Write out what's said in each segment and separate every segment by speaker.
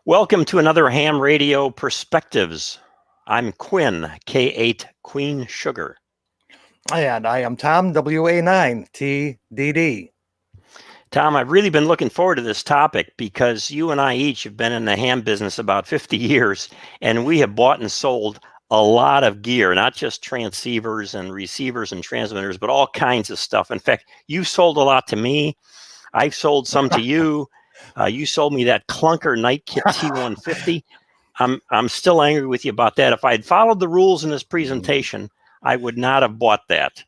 Speaker 1: Welcome to another Ham Radio Perspectives. I'm Quinn, K8 Queen Sugar.
Speaker 2: And I am Tom, WA9TDD.
Speaker 1: Tom, I've really been looking forward to this topic because you and I each have been in the ham business about 50 years, and we have bought and sold a lot of gear, not just transceivers and receivers and transmitters, but all kinds of stuff. In fact, you've sold a lot to me. I've sold some to you. You sold me that clunker Night Kit T150. I'm still angry with you about that. If I had followed the rules in this presentation, I would not have bought that.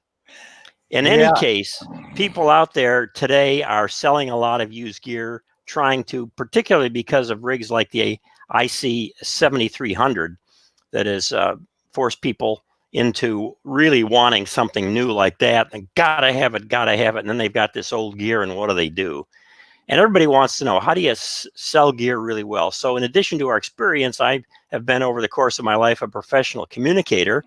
Speaker 1: In any case, people out there today are selling a lot of used gear, trying to, particularly because of rigs like the IC 7300, that has forced people into really wanting something new like that. And gotta have it. And then they've got this old gear, and what do? And everybody wants to know, how do you sell gear really well? So in addition to our experience, I have been over the course of my life a professional communicator.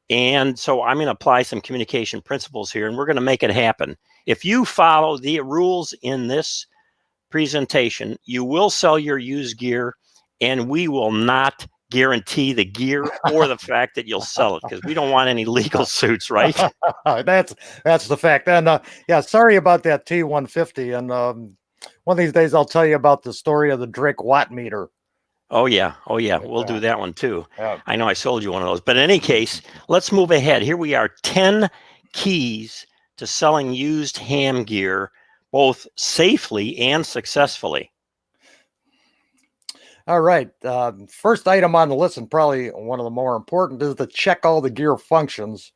Speaker 1: And so I'm going to apply some communication principles here, and we're going to make it happen. If you follow the rules in this presentation, you will sell your used gear, and we will not guarantee the gear or the fact that you'll sell it, because we don't want any legal suits, right?
Speaker 2: That's the fact. And sorry about that T150. And one of these days I'll tell you about the story of the Drake watt meter.
Speaker 1: Oh yeah. We'll do that one too. Yeah. I know I sold you one of those. But in any case, let's move ahead. Here we are, 10 keys to selling used ham gear, both safely and successfully.
Speaker 2: All right. First item on the list, and probably one of the more important, is to check all the gear functions,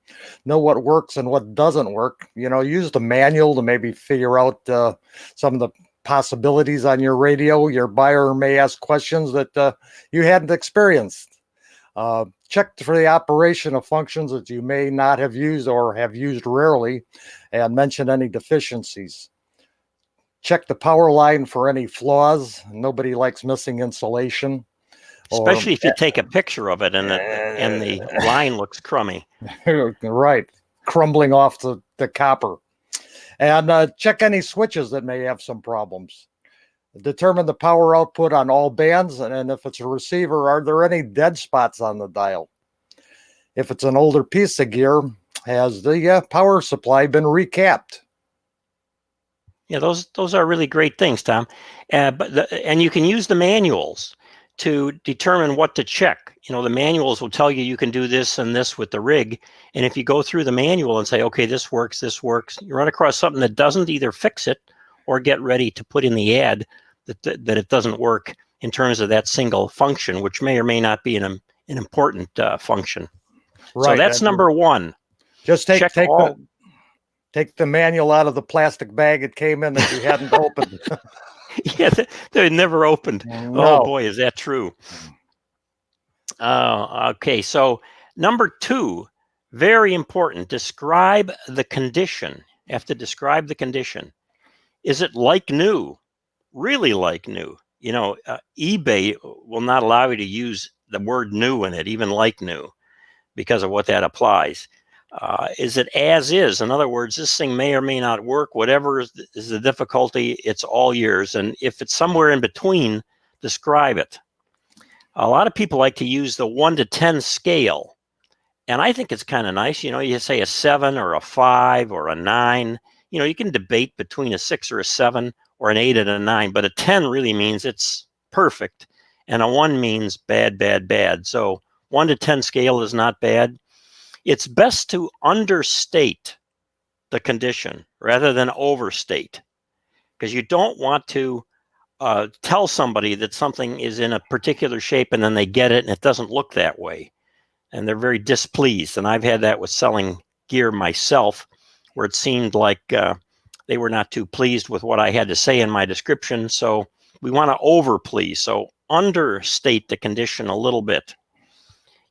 Speaker 2: know what works and what doesn't work. Use the manual to maybe figure out some of the possibilities on your radio. Your buyer may ask questions that you hadn't experienced. Check for the operation of functions that you may not have used or have used rarely, and mention any deficiencies. Check the power line for any flaws. Nobody likes missing insulation.
Speaker 1: Especially if you take a picture of it and the line looks crummy.
Speaker 2: Right. Crumbling off the copper. And check any switches that may have some problems. Determine the power output on all bands, and if it's a receiver, are there any dead spots on the dial? If it's an older piece of gear, has the power supply been recapped?
Speaker 1: Yeah, those are really great things, Tom. And you can use the manuals to determine what to check. The manuals will tell you can do this and this with the rig. And if you go through the manual and say, okay, this works, you run across something that doesn't, either fix it or get ready to put in the ad that it doesn't work in terms of that single function, which may or may not be an important function. Right. So that's number one.
Speaker 2: Just take the manual out of the plastic bag it came in that you hadn't opened.
Speaker 1: Yeah, they never opened. No. Oh boy, is that true? Okay, so number two, very important. Describe the condition. You have to describe the condition. Is it like new? Really like new? eBay will not allow you to use the word new in it, even like new, because of what that applies. Is it as is? In other words, this thing may or may not work. Whatever is the difficulty, it's all yours. And if it's somewhere in between, describe it. A lot of people like to use the 1 to 10 scale. And I think it's kind of nice. You say a 7 or a 5 or a 9. You can debate between a 6 or a 7 or an 8 and a 9. But a 10 really means it's perfect. And a 1 means bad. So 1 to 10 scale is not bad. It's best to understate the condition rather than overstate, because you don't want to tell somebody that something is in a particular shape and then they get it and it doesn't look that way. And they're very displeased. And I've had that with selling gear myself, where it seemed like they were not too pleased with what I had to say in my description. So we want to overplease. So understate the condition a little bit.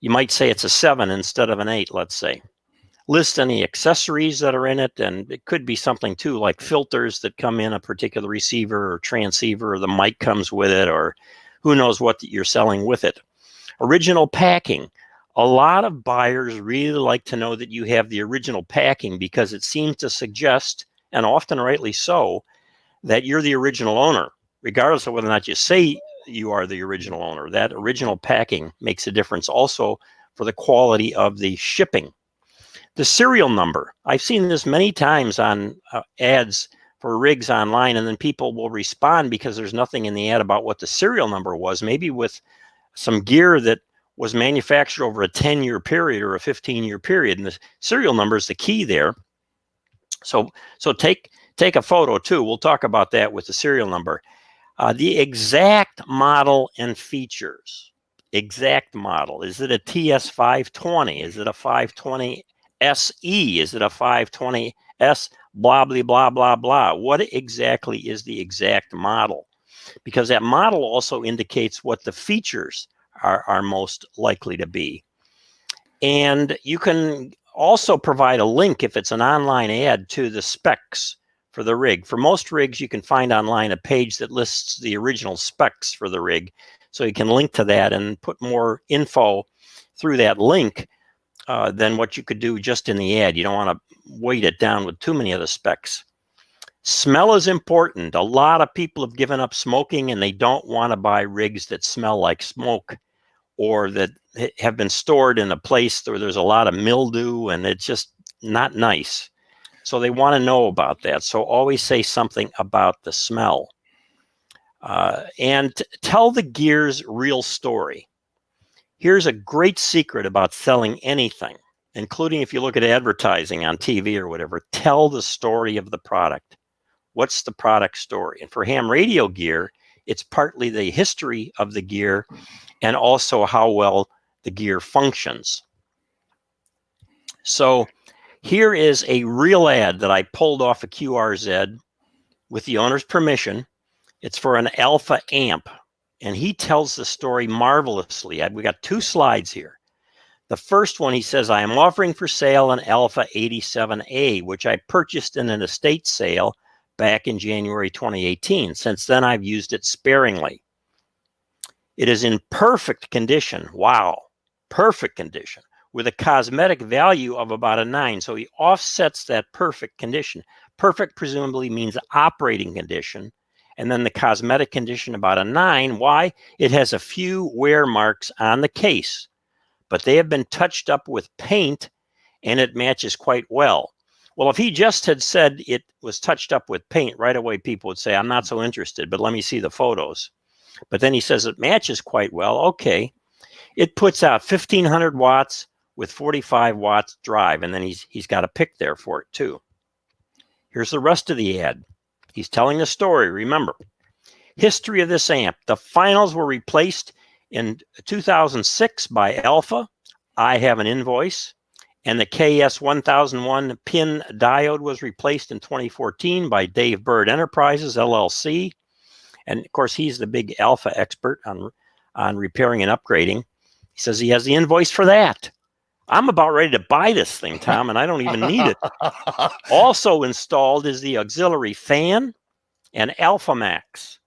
Speaker 1: You might say it's a 7 instead of an 8, let's say. List any accessories that are in it, and it could be something too, like filters that come in a particular receiver or transceiver, or the mic comes with it, or who knows what you're selling with it. Original packing. A lot of buyers really like to know that you have the original packing, because it seems to suggest, and often rightly so, that you're the original owner, regardless of whether or not you say you are the original owner. That original packing makes a difference also for the quality of the shipping. The serial number. I've seen this many times on ads for rigs online, and then people will respond because there's nothing in the ad about what the serial number was, maybe with some gear that was manufactured over a 10-year period or a 15-year period, and the serial number is the key there. So take a photo too. We'll talk about that with the serial number. The exact model and features. Exact model. Is it a TS520? Is it a 520 SE? Is it a 520S? Blah, blah, blah, blah, blah. What exactly is the exact model? Because that model also indicates what the features are most likely to be. And you can also provide a link if it's an online ad to the specs for the rig. For most rigs, you can find online a page that lists the original specs for the rig. So you can link to that and put more info through that link than what you could do just in the ad. You don't want to weight it down with too many of the specs. Smell is important. A lot of people have given up smoking and they don't want to buy rigs that smell like smoke or that have been stored in a place where there's a lot of mildew and it's just not nice. So they want to know about that. So always say something about the smell. And tell the gear's real story. Here's a great secret about selling anything, including if you look at advertising on TV or whatever. Tell the story of the product. What's the product story? And for ham radio gear, it's partly the history of the gear and also how well the gear functions. So here is a real ad that I pulled off a QRZ with the owner's permission. It's for an Alpha amp, and he tells the story marvelously. We got 2 slides here. The first one, he says, I am offering for sale an Alpha 87A, which I purchased in an estate sale back in January 2018. Since then, I've used it sparingly. It is in perfect condition. Wow, perfect condition, with a cosmetic value of about a 9. So he offsets that perfect condition. Perfect presumably means operating condition, and then the cosmetic condition about a 9. Why? It has a few wear marks on the case, but they have been touched up with paint, and it matches quite well. Well, if he just had said it was touched up with paint, right away people would say, I'm not so interested, but let me see the photos. But then he says it matches quite well. Okay. It puts out 1,500 watts with 45 watts drive, and then he's got a pick there for it too. Here's the rest of the ad. He's telling a story, remember. History of this amp. The finals were replaced in 2006 by Alpha. I have an invoice. And the KS1001 pin diode was replaced in 2014 by Dave Bird Enterprises, LLC. And of course, he's the big Alpha expert on repairing and upgrading. He says he has the invoice for that. I'm about ready to buy this thing, Tom, and I don't even need it. Also installed is the auxiliary fan and Alpha Max.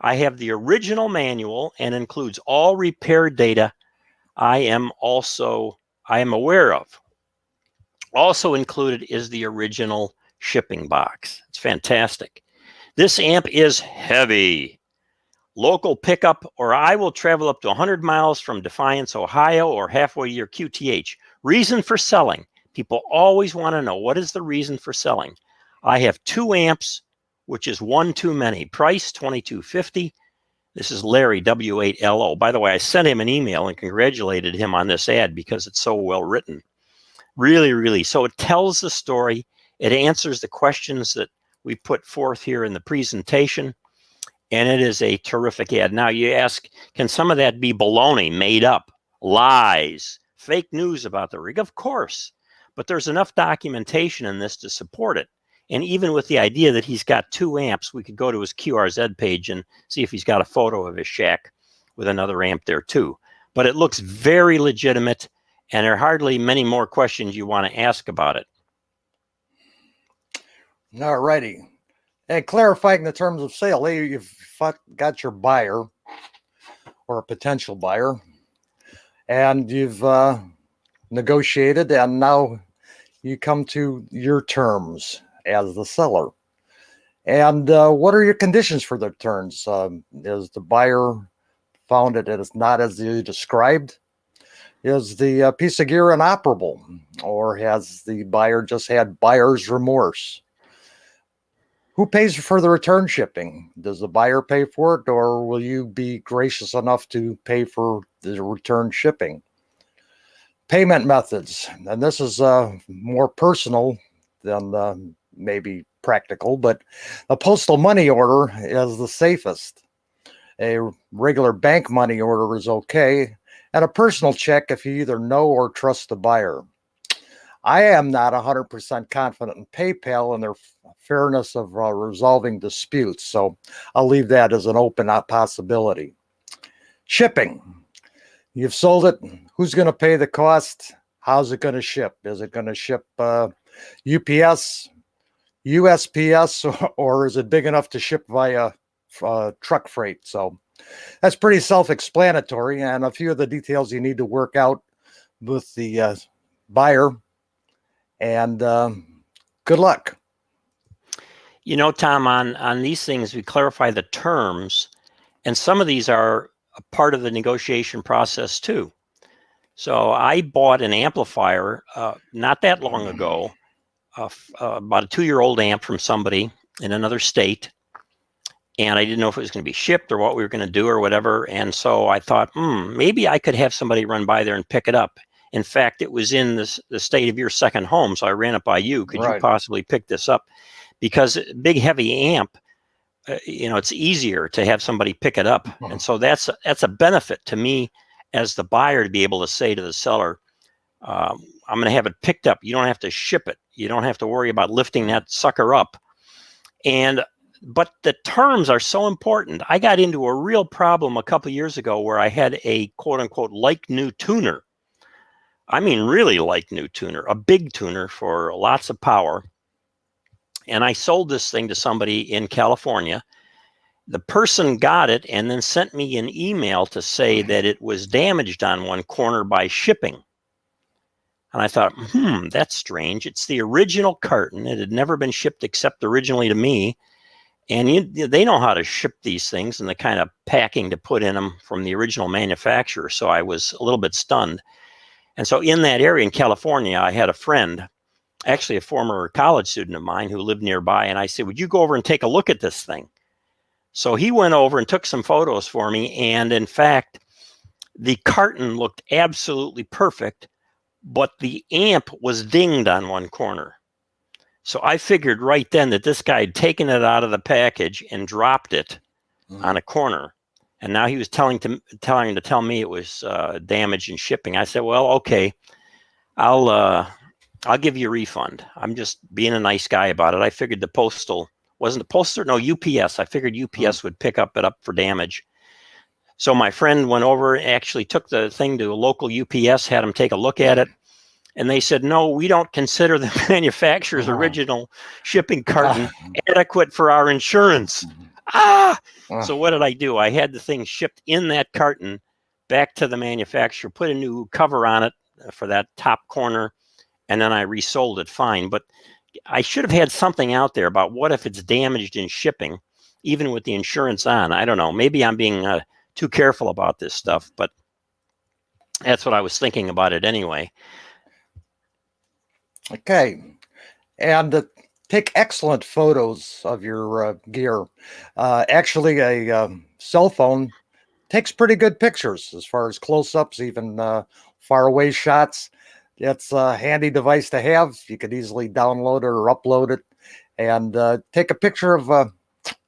Speaker 1: I have the original manual and includes all repair data I am aware of. Also included is the original shipping box. It's fantastic. This amp is heavy. Local pickup, or I will travel up to 100 miles from Defiance, Ohio, or halfway to your QTH. Reason for selling. People always want to know, what is the reason for selling? I have 2 amps, which is 1 too many. Price, $22.50. This is Larry, W8LO. By the way, I sent him an email and congratulated him on this ad because it's so well written. Really, really. So it tells the story. It answers the questions that we put forth here in the presentation. And it is a terrific ad. Now you ask, can some of that be baloney, made up, lies, fake news about the rig? Of course. But there's enough documentation in this to support it. And even with the idea that he's got 2 amps, we could go to his QRZ page and see if he's got a photo of his shack with another amp there too. But it looks very legitimate, and there are hardly many more questions you want to ask about it.
Speaker 2: All righty. And clarifying the terms of sale, you've got your buyer or a potential buyer, and you've negotiated, and now you come to your terms as the seller. And what are your conditions for the terms? Is the buyer found it is not as you described? Is the piece of gear inoperable, or has the buyer just had buyer's remorse? Who pays for the return shipping? Does the buyer pay for it, or will you be gracious enough to pay for the return shipping? Payment methods, and this is more personal than maybe practical, but a postal money order is the safest. A regular bank money order is okay, and a personal check if you either know or trust the buyer. I am not 100% confident in PayPal and their fairness of resolving disputes, so I'll leave that as an open possibility. Shipping. You've sold it. Who's going to pay the cost? How's it going to ship? Is it going to ship UPS, USPS, or is it big enough to ship via truck freight? So that's pretty self-explanatory, and a few of the details you need to work out with the buyer. And good luck.
Speaker 1: You know, Tom, on these things, we clarify the terms, and some of these are a part of the negotiation process too. So I bought an amplifier not that long ago, about a 2-year-old amp from somebody in another state. And I didn't know if it was going to be shipped or what we were going to do or whatever. And so I thought, maybe I could have somebody run by there and pick it up. In fact, it was in the state of your second home. So I ran it by you. Could you possibly pick this up? Because big, heavy amp, it's easier to have somebody pick it up. And so that's a benefit to me as the buyer to be able to say to the seller, I'm going to have it picked up. You don't have to ship it. You don't have to worry about lifting that sucker up. But the terms are so important. I got into a real problem a couple of years ago where I had a quote unquote like new tuner. I mean, really like new tuner, a big tuner for lots of power. And I sold this thing to somebody in California. The person got it and then sent me an email to say that it was damaged on one corner by shipping. And I thought, that's strange. It's the original carton. It had never been shipped except originally to me. And they know how to ship these things and the kind of packing to put in them from the original manufacturer. So I was a little bit stunned. And so in that area in California, I had a friend, actually a former college student of mine who lived nearby. And I said, would you go over and take a look at this thing? So he went over and took some photos for me. And in fact, the carton looked absolutely perfect, but the amp was dinged on one corner. So I figured right then that this guy had taken it out of the package and dropped it on a corner. And now he was telling to tell me it was damaged in shipping. I said, well, okay, I'll give you a refund. I'm just being a nice guy about it. I figured wasn't the postal? No, UPS. I figured UPS would pick it up for damage. So my friend went over, actually took the thing to a local UPS, had him take a look at it. And they said, no, we don't consider the manufacturer's original shipping carton adequate for our insurance. So what did I do? I had the thing shipped in that carton back to the manufacturer, put a new cover on it for that top corner, and then I resold it fine. But I should have had something out there about what if it's damaged in shipping, even with the insurance on. I don't know. Maybe I'm being too careful about this stuff, but that's what I was thinking about it anyway.
Speaker 2: Okay. And take excellent photos of your gear. Actually, a cell phone takes pretty good pictures as far as close-ups, even far away shots. It's a handy device to have. You could easily download it or upload it and take a picture of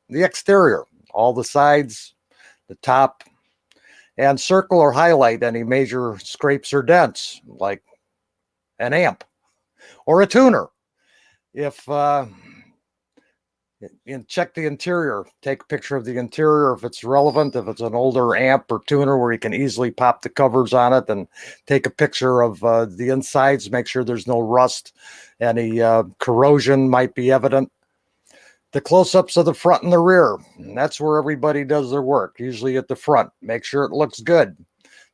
Speaker 2: the exterior, all the sides, the top, and circle or highlight any major scrapes or dents, like an amp or a tuner. If and check the interior, take a picture of the interior if it's relevant. If it's an older amp or tuner where you can easily pop the covers on it, and take a picture of the insides, make sure there's no rust, any corrosion might be evident. The close-ups of the front and the rear, and that's where everybody does their work, usually at the front. Make sure it looks good.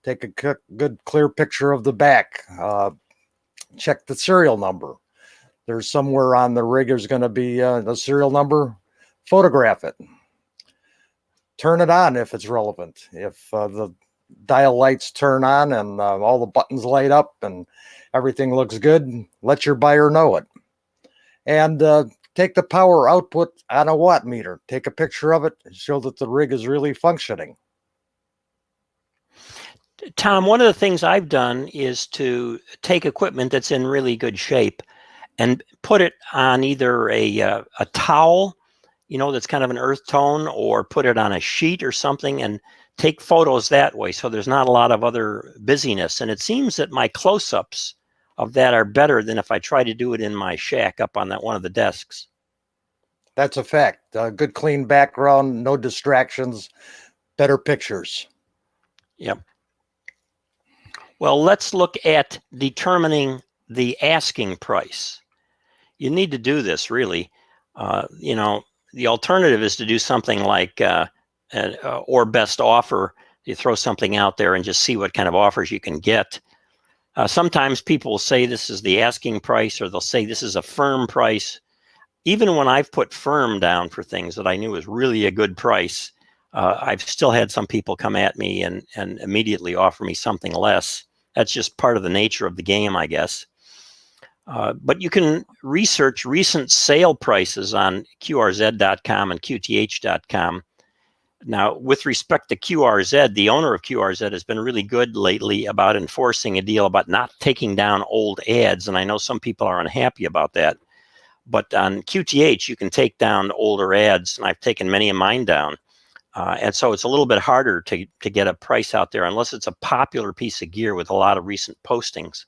Speaker 2: Take a good clear picture of the back. Check the serial number. There's somewhere on the rig there's going to be a serial number. Photograph it. turn it on if it's relevant. If the dial lights turn on and all the buttons light up and everything looks good, let your buyer know it. And take the power output on a watt meter. Take a picture of it and show that the rig is really functioning.
Speaker 1: Tom, one of the things I've done is to take equipment that's in really good shape and put it on either a towel, that's kind of an earth tone, or put it on a sheet or something and take photos that way. So there's not a lot of other busyness. And it seems that my close-ups of that are better than if I try to do it in my shack up on one of the desks.
Speaker 2: That's a fact. Good clean background, no distractions, better pictures.
Speaker 1: Yep. Well, let's look at determining the asking price. You need to do this, really. The alternative is to do something like or best offer. You throw something out there and just see what kind of offers you can get. Sometimes people will say this is the asking price, or they'll say this is a firm price. Even when I've put firm down for things that I knew was really a good price, I've still had some people come at me and immediately offer me something less. That's just part of the nature of the game, I guess. But you can research recent sale prices on QRZ.com and QTH.com. Now, with respect to QRZ, the owner of QRZ has been really good lately about enforcing a deal about not taking down old ads, and I know some people are unhappy about that. But on QTH, you can take down older ads, and I've taken many of mine down. And so it's a little bit harder to get a price out there unless it's a popular piece of gear with a lot of recent postings.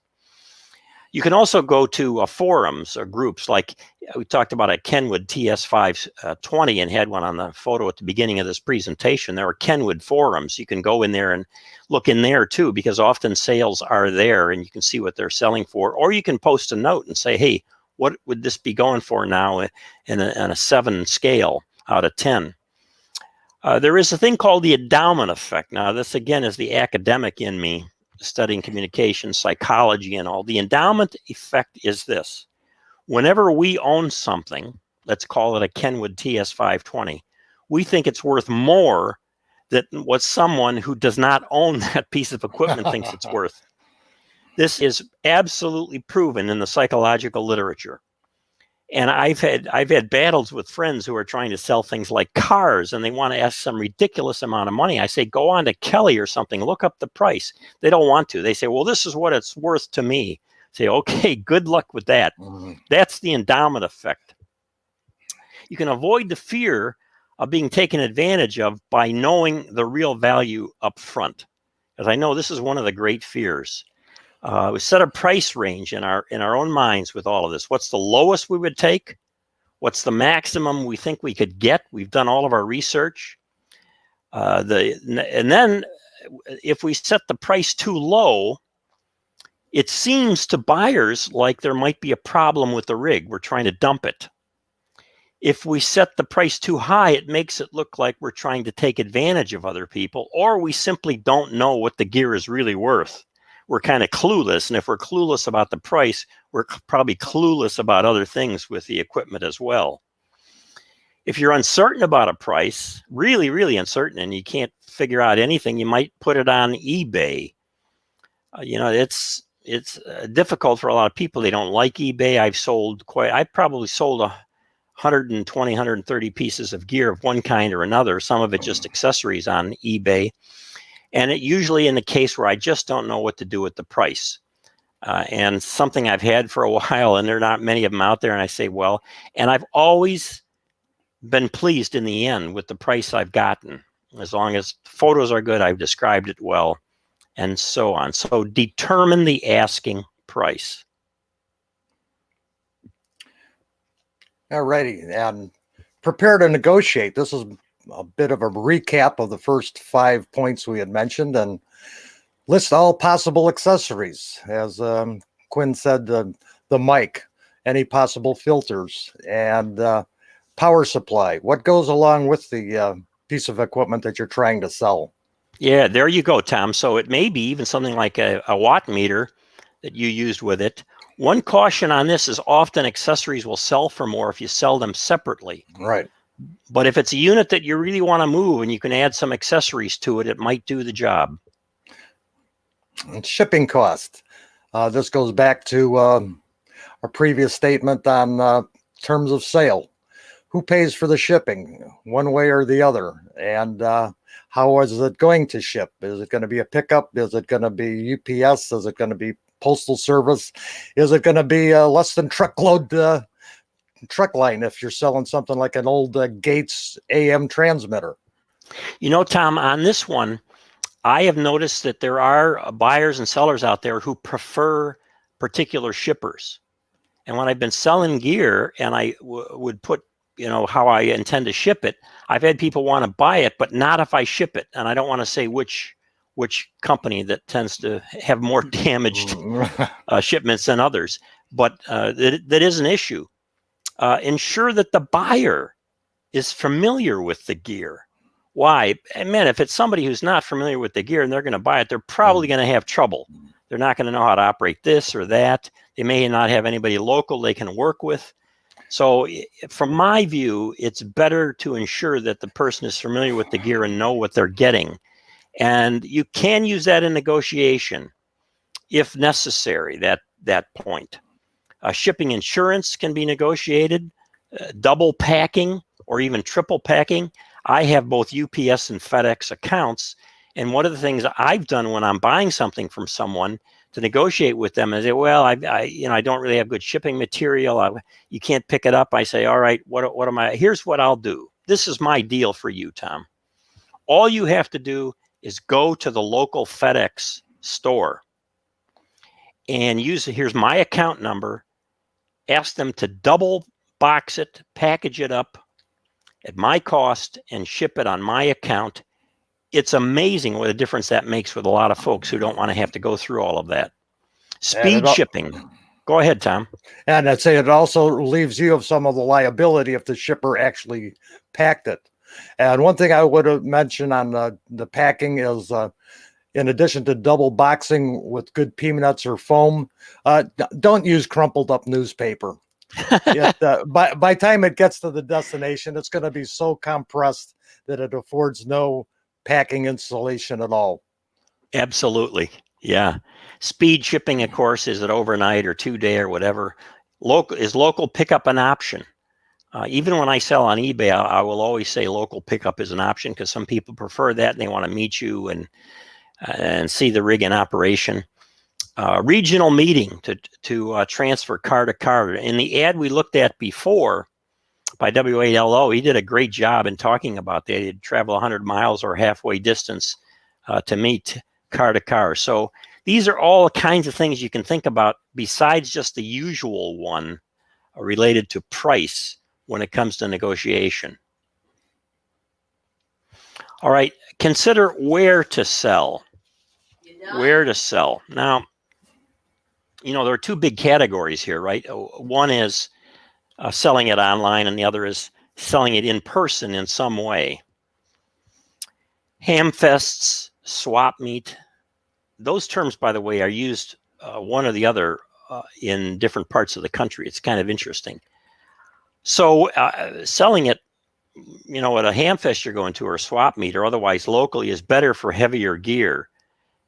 Speaker 1: You can also go to forums or groups, like we talked about a Kenwood TS520 and had one on the photo at the beginning of this presentation. There are Kenwood forums. You can go in there and look in there too, because often sales are there and you can see what they're selling for. Or you can post a note and say, hey, what would this be going for now in a 7 scale out of 10? There is a thing called the endowment effect. Now, this again is the academic in me, studying communication, psychology, and all. The endowment effect is this. Whenever we own something, let's call it a Kenwood TS520, we think it's worth more than what someone who does not own that piece of equipment thinks it's worth. This is absolutely proven in the psychological literature. And I've had battles with friends who are trying to sell things like cars, and they want to ask some ridiculous amount of money. I say, go on to Kelly or something, look up the price. They don't want to. They say, well, this is what it's worth to me. I say, okay, good luck with that. That's the endowment effect. You can avoid the fear of being taken advantage of by knowing the real value up front. As I know, this is one of the great fears. We set a price range in our own minds with all of this. What's the lowest we would take? What's the maximum we think we could get? We've done all of our research. And then if we set the price too low, it seems to buyers like there might be a problem with the rig. We're trying to dump it. If we set the price too high, it makes it look like we're trying to take advantage of other people, or we simply don't know what the gear is really worth. We're kind of clueless. And if we're clueless about the price, we're probably clueless about other things with the equipment as well. If you're uncertain about a price, really, really uncertain, and you can't figure out anything, you might put it on eBay. It's difficult for a lot of people. They don't like eBay. I've probably sold 120, 130 pieces of gear of one kind or another, some of it just accessories on eBay. And it usually in the case where I just don't know what to do with the price. And something I've had for a while, and there are not many of them out there, and I say, well, and I've always been pleased in the end with the price I've gotten. As long as photos are good, I've described it well, and so on. So determine the asking price.
Speaker 2: All righty, and prepare to negotiate. This is a bit of a recap of the first 5 points we had mentioned, and list all possible accessories. As Quinn said, the mic, any possible filters, and power supply. What goes along with the piece of equipment that you're trying to sell?
Speaker 1: Yeah, there you go, Tom. So it may be even something like a watt meter that you used with it. One caution on this is often accessories will sell for more if you sell them separately.
Speaker 2: Right.
Speaker 1: But if it's a unit that you really want to move and you can add some accessories to it, it might do the job.
Speaker 2: And shipping cost. This goes back to our previous statement on terms of sale. Who pays for the shipping, one way or the other? And how is it going to ship? Is it going to be a pickup? Is it going to be UPS? Is it going to be postal service? Is it going to be a less than truckload truck line if you're selling something like an old Gates AM transmitter?
Speaker 1: You know, Tom, on this one, I have noticed that there are buyers and sellers out there who prefer particular shippers. And when I've been selling gear and I would put, how I intend to ship it, I've had people want to buy it, but not if I ship it. And I don't want to say which company that tends to have more damaged shipments than others. But that is an issue. Ensure that the buyer is familiar with the gear. Why? Man, if it's somebody who's not familiar with the gear and they're going to buy it, they're probably going to have trouble. They're not going to know how to operate this or that. They may not have anybody local they can work with. So from my view, it's better to ensure that the person is familiar with the gear and know what they're getting. And you can use that in negotiation if necessary, that point. Shipping insurance can be negotiated, double packing or even triple packing. I have both UPS and FedEx accounts. And one of the things I've done when I'm buying something from someone to negotiate with them is say, well, I don't really have good shipping material. You can't pick it up. I say, all right, what am I? Here's what I'll do. This is my deal for you, Tom. All you have to do is go to the local FedEx store and here's my account number. Ask them to double box it, package it up at my cost, and ship it on my account. It's amazing what a difference that makes with a lot of folks who don't want to have to go through all of that. Speed shipping. Go ahead, Tom.
Speaker 2: And I'd say it also leaves you of some of the liability if the shipper actually packed it. And one thing I would have mentioned on the packing is, in addition to double boxing with good peanuts or foam, don't use crumpled up newspaper. By the time it gets to the destination, it's going to be so compressed that it affords no packing insulation at all.
Speaker 1: Absolutely. Yeah. Speed shipping, of course, is it overnight or 2-day or whatever. Local pickup an option? Even when I sell on eBay, I will always say local pickup is an option because some people prefer that and they want to meet you and see the rig in operation. Regional meeting to transfer car to car. In the ad we looked at before by WALO, he did a great job in talking about that. He'd travel 100 miles or halfway distance to meet car to car. So these are all kinds of things you can think about besides just the usual one related to price when it comes to negotiation. All right, consider where to sell. Where to sell. Now, there are two big categories here, right? One is selling it online, and the other is selling it in person in some way. Hamfests, swap meet, those terms, by the way, are used one or the other in different parts of the country. It's kind of interesting. So selling it, at a Hamfest you're going to or a swap meet or otherwise locally is better for heavier gear.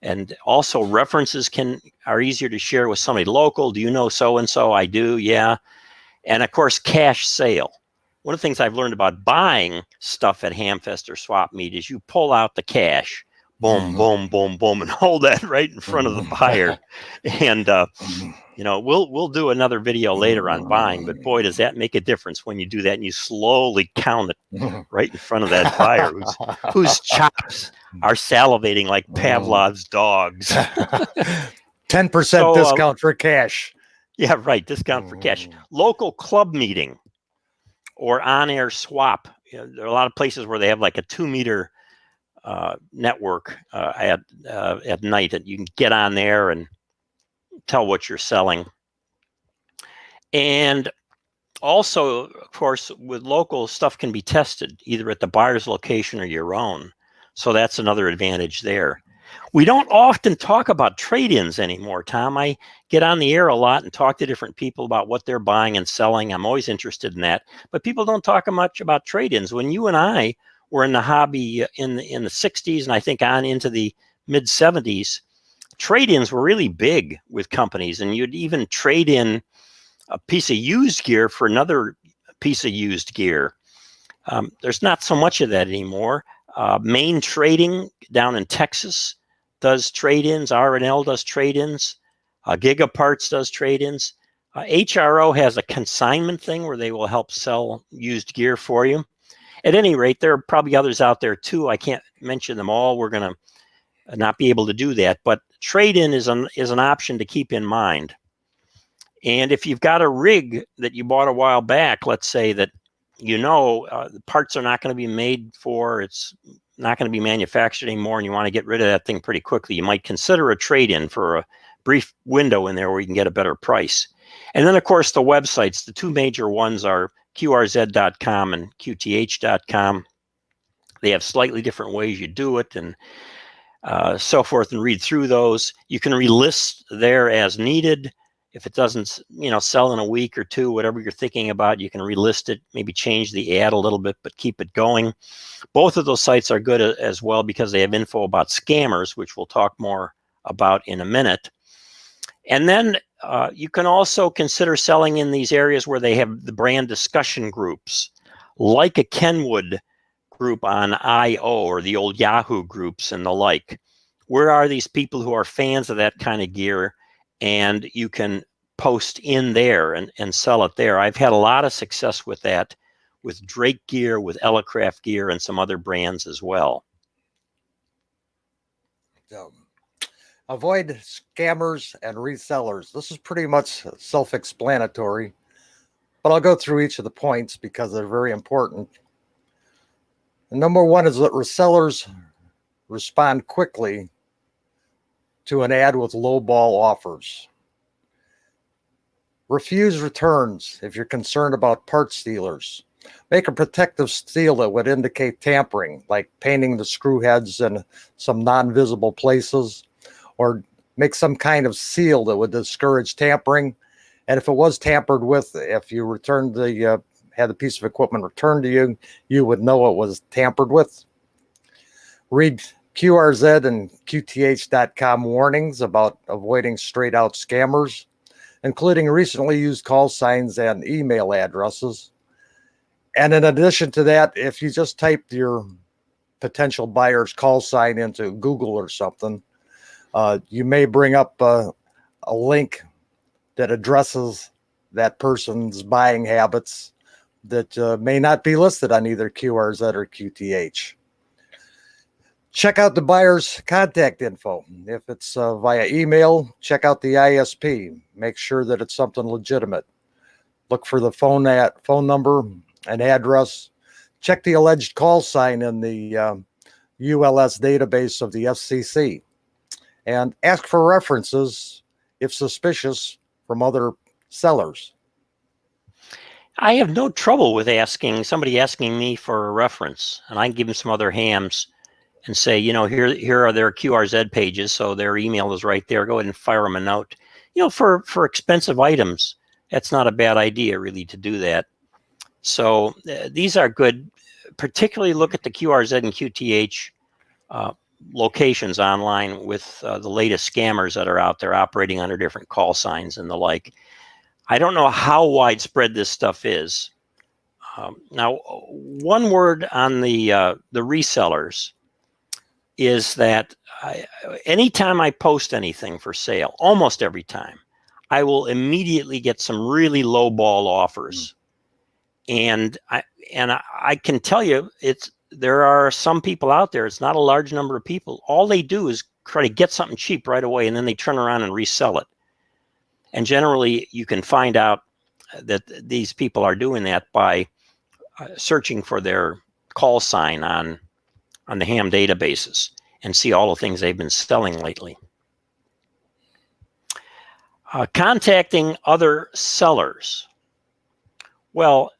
Speaker 1: And also references are easier to share with somebody local. Do you know so-and-so? I do, yeah. And of course, cash sale. One of the things I've learned about buying stuff at Hamfest or swap meet is you pull out the cash, boom, boom, boom, boom, and hold that right in front of the buyer. And, we'll do another video later on buying, but boy, does that make a difference when you do that and you slowly count it right in front of that buyer whose chops are salivating like Pavlov's dogs.
Speaker 2: 10% discount for cash.
Speaker 1: Yeah, right. Discount for cash. Local club meeting or on-air swap. There are a lot of places where they have like a 2-meter network at night that you can get on there and tell what you're selling. And also, of course, with local stuff can be tested either at the buyer's location or your own. So that's another advantage there. We don't often talk about trade-ins anymore, Tom. I get on the air a lot and talk to different people about what they're buying and selling. I'm always interested in that. But people don't talk much about trade-ins. When you and I were in the hobby in the 60s and I think on into the mid 70s, trade-ins were really big with companies, and you'd even trade in a piece of used gear for another piece of used gear. There's not so much of that anymore. Main Trading down in Texas does trade-ins. R&L does trade-ins. Gigaparts does trade-ins. HRO has a consignment thing where they will help sell used gear for you. At any rate, there are probably others out there too. I can't mention them all. We're going to not be able to do that. But trade-in is an option to keep in mind. And if you've got a rig that you bought a while back, let's say that the parts are not going to be made for, it's not going to be manufactured anymore, and you want to get rid of that thing pretty quickly, you might consider a trade-in for a brief window in there where you can get a better price. And then, of course, the websites, the two major ones are QRZ.com and QTH.com. They have slightly different ways you do it and so forth, and read through those. You can relist there as needed. If it doesn't, sell in a week or two, whatever you're thinking about, you can relist it, maybe change the ad a little bit, but keep it going. Both of those sites are good as well because they have info about scammers, which we'll talk more about in a minute. And then you can also consider selling in these areas where they have the brand discussion groups, like a Kenwood group on I/O or the old Yahoo groups and the like. Where are these people who are fans of that kind of gear? And you can post in there and sell it there. I've had a lot of success with that, with Drake gear, with Elecraft gear, and some other brands as well.
Speaker 2: Avoid scammers and resellers. This is pretty much self-explanatory, but I'll go through each of the points because they're very important. And number one is that resellers respond quickly to an ad with lowball offers. Refuse returns if you're concerned about part stealers. Make a protective seal that would indicate tampering, like painting the screw heads in some non-visible places, or make some kind of seal that would discourage tampering. And if it was tampered with, if you returned had the piece of equipment returned to you, you would know it was tampered with. Read QRZ and QTH.com warnings about avoiding straight out scammers, including recently used call signs and email addresses. And in addition to that, if you just typed your potential buyer's call sign into Google or something, you may bring up a link that addresses that person's buying habits that may not be listed on either QRZ or QTH. Check out the buyer's contact info. If it's via email, check out the ISP. Make sure that it's something legitimate. Look for the phone number and address. Check the alleged call sign in the ULS database of the FCC. And ask for references, if suspicious, from other sellers.
Speaker 1: I have no trouble with somebody asking me for a reference, and I can give them some other hams and say, here are their QRZ pages, so their email is right there. Go ahead and fire them a note. For expensive items, that's not a bad idea, really, to do that. So these are good. Particularly look at the QRZ and QTH locations online with the latest scammers that are out there operating under different call signs and the like. I don't know how widespread this stuff is. Now, one word on the resellers is that anytime I post anything for sale, almost every time, I will immediately get some really low ball offers. And I can tell you, there are some people out there, it's not a large number of people, all they do is try to get something cheap right away, and then they turn around and resell it. And generally, you can find out that these people are doing that by searching for their call sign on the ham databases and see all the things they've been selling lately. Contacting other sellers. Well,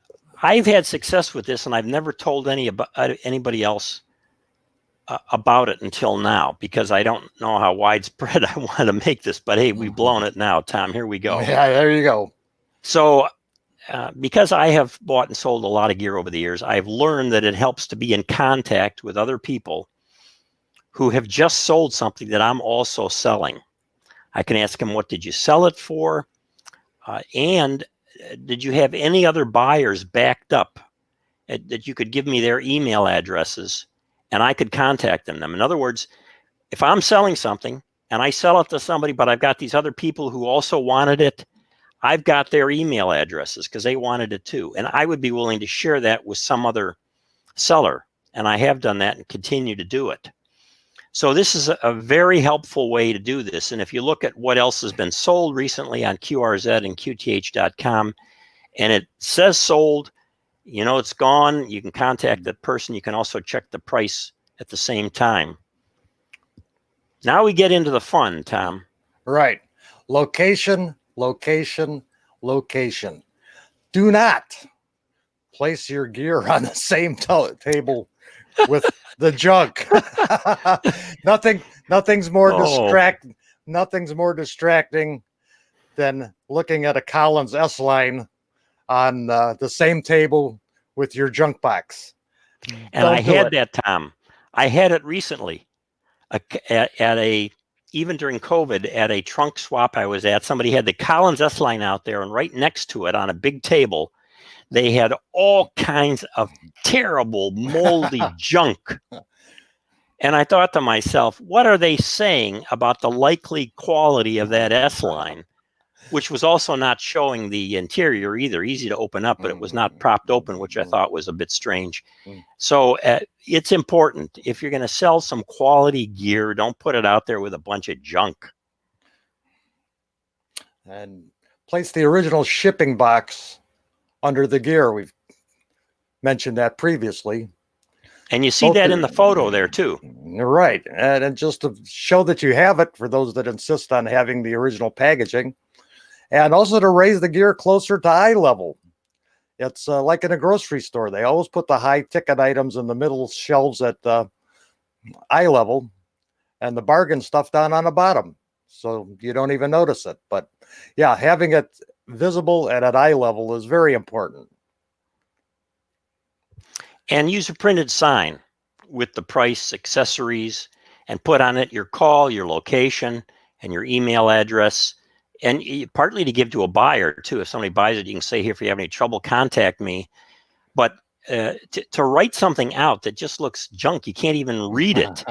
Speaker 1: I've had success with this, and I've never told anybody else about it until now, because I don't know how widespread I want to make this, but hey, we've blown it now, Tom. Here we go.
Speaker 2: Yeah, there you go.
Speaker 1: So because I have bought and sold a lot of gear over the years, I've learned that it helps to be in contact with other people who have just sold something that I'm also selling. I can ask them, what did you sell it for? And did you have any other buyers backed up that you could give me their email addresses and I could contact them? In other words, if I'm selling something and I sell it to somebody, but I've got these other people who also wanted it, I've got their email addresses because they wanted it too. And I would be willing to share that with some other seller. And I have done that and continue to do it. So this is a very helpful way to do this. And if you look at what else has been sold recently on QRZ and QTH.com, and it says sold, you know it's gone, you can contact that person. You can also check the price at the same time. Now we get into the fun, Tom.
Speaker 2: Right. Location, location, location. Do not place your gear on the same table with the junk. Nothing's more distracting than looking at a Collins S-line on the same table with your junk box.
Speaker 1: And I had that, Tom. I had it recently even during COVID, at a trunk swap I was at. Somebody had the Collins S-line out there, and right next to it on a big table, they had all kinds of terrible, moldy junk. And I thought to myself, what are they saying about the likely quality of that S-line, which was also not showing the interior either. Easy to open up, but it was not propped open, which I thought was a bit strange. So it's important. If you're going to sell some quality gear, don't put it out there with a bunch of junk.
Speaker 2: And place the original shipping box under the gear. We've mentioned that previously.
Speaker 1: And you see that in the photo there too.
Speaker 2: You're right. And just to show that you have it, for those that insist on having the original packaging, and also to raise the gear closer to eye level. It's like in a grocery store. They always put the high ticket items in the middle shelves at eye level and the bargain stuff down on the bottom. So you don't even notice it. But yeah, having it visible and at eye level is very important.
Speaker 1: And use a printed sign with the price, accessories, and put on it your call, your location, and your email address. And partly to give to a buyer too. If somebody buys it, you can say, here, if you have any trouble, contact me. But to write something out that just looks junk, you can't even read it.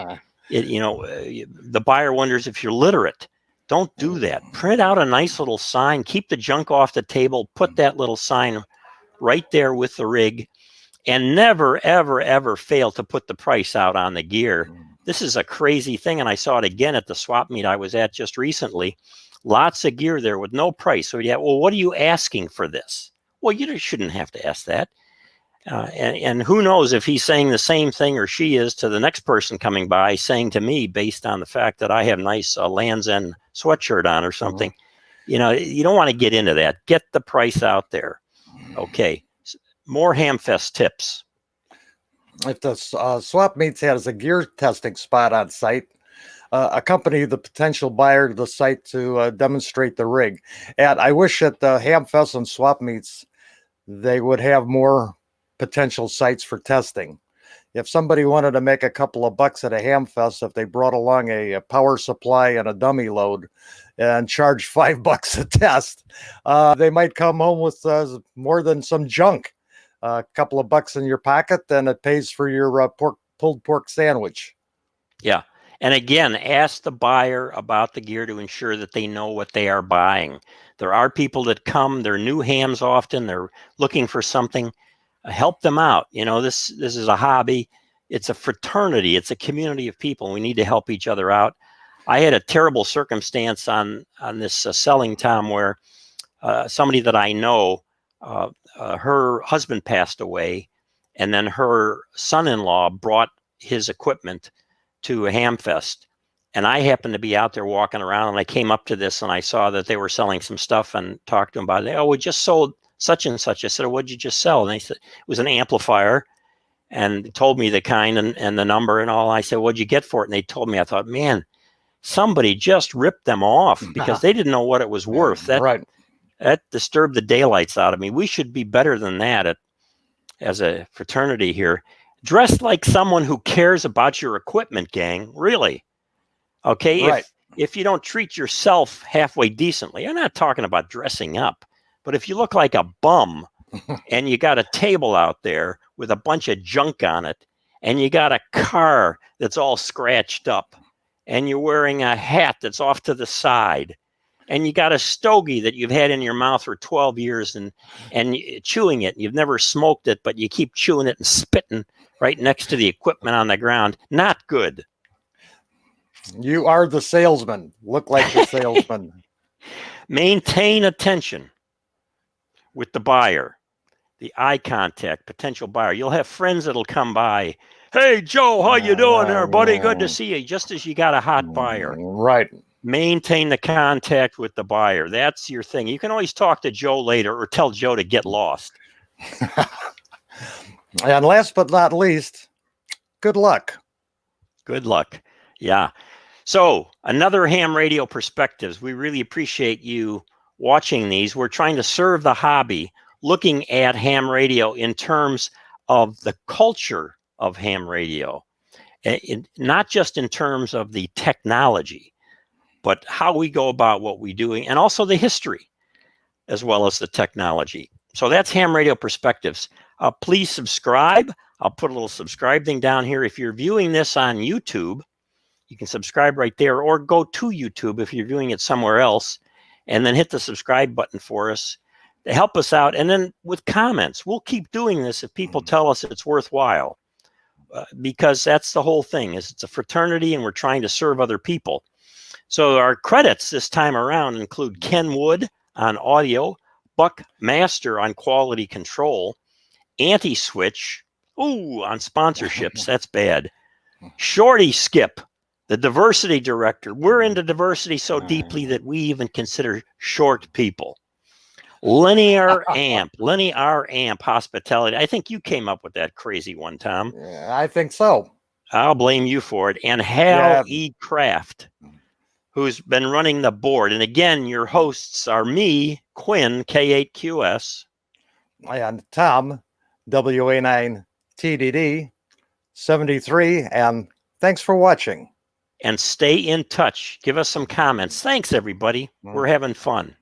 Speaker 1: The buyer wonders if you're literate. Don't do that. Print out a nice little sign. Keep the junk off the table. Put that little sign right there with the rig. And never, ever, ever fail to put the price out on the gear. This is a crazy thing. And I saw it again at the swap meet I was at just recently. Lots of gear there with no price. So yeah, well, what are you asking for this? Well, you shouldn't have to ask that. And who knows if he's saying the same thing, or she is, to the next person coming by, saying to me, based on the fact that I have nice Land's End sweatshirt on or something. You don't want to get into that. Get the price out there. Okay. More Hamfest tips.
Speaker 2: If the swap meets has a gear testing spot on site, accompany the potential buyer to the site to demonstrate the rig. And I wish at the Hamfest and swap meets, they would have more potential sites for testing. If somebody wanted to make a couple of bucks at a Hamfest, if they brought along a power supply and a dummy load and charged $5 a test, they might come home with more than some junk. A couple of bucks in your pocket, then it pays for your pulled pork sandwich.
Speaker 1: Yeah. And again, ask the buyer about the gear to ensure that they know what they are buying. There are people that come, they're new hams often, they're looking for something. Help them out. This is a hobby. It's a fraternity. It's a community of people. We need to help each other out. I had a terrible circumstance on this selling, Tom, where somebody that I know, her husband passed away, and then her son-in-law brought his equipment to a Hamfest, and I happened to be out there walking around, and I came up to this and I saw that they were selling some stuff and talked to them about it. Oh, we just sold such and such. I said, oh, what'd you just sell? And they said it was an amplifier, and told me the kind and the number and all. I said, what'd you get for it? And they told me. I thought, man, somebody just ripped them off because they didn't know what it was worth.
Speaker 2: Right.
Speaker 1: That disturbed the daylights out of me. We should be better than that as a fraternity here. Dress like someone who cares about your equipment, gang. Really. Okay.
Speaker 2: Right.
Speaker 1: If you don't treat yourself halfway decently, I'm not talking about dressing up, but if you look like a bum and you got a table out there with a bunch of junk on it, and you got a car that's all scratched up, and you're wearing a hat that's off to the side, and you got a stogie that you've had in your mouth for 12 years and chewing it, and you've never smoked it, but you keep chewing it and spitting right next to the equipment on the ground, not good.
Speaker 2: You are the salesman. Look like the salesman.
Speaker 1: Maintain attention with the buyer, the eye contact, potential buyer. You'll have friends that'll come by. Hey, Joe, how you doing there, buddy? Good to see you. Just as you got a hot buyer.
Speaker 2: Right.
Speaker 1: Maintain the contact with the buyer. That's your thing. You can always talk to Joe later or tell Joe to get lost.
Speaker 2: And last but not least, good luck.
Speaker 1: Good luck. Yeah. So another Ham Radio Perspectives. We really appreciate you watching these. We're trying to serve the hobby, looking at ham radio in terms of the culture of ham radio, not just in terms of the technology, but how we go about what we're doing, and also the history, as well as the technology. So that's Ham Radio Perspectives. Please subscribe. I'll put a little subscribe thing down here. If you're viewing this on YouTube, you can subscribe right there, or go to YouTube if you're viewing it somewhere else, and then hit the subscribe button for us to help us out. And then with comments, we'll keep doing this if people tell us it's worthwhile, because that's the whole thing. Is it's a fraternity, and we're trying to serve other people. So our credits this time around include Ken Wood on audio, Buck Master on quality control, Anti-Switch, on sponsorships, that's bad, Shorty Skip, the diversity director. We're into diversity so deeply that we even consider short people. Linear Amp Hospitality. I think you came up with that crazy one, Tom.
Speaker 2: Yeah, I think so.
Speaker 1: I'll blame you for it. And Hal E. Kraft, who's been running the board. And again, your hosts are me, Quinn, K8QS.
Speaker 2: And Tom, WA9TDD 73. And thanks for watching.
Speaker 1: And stay in touch. Give us some comments. Thanks, everybody. We're having fun.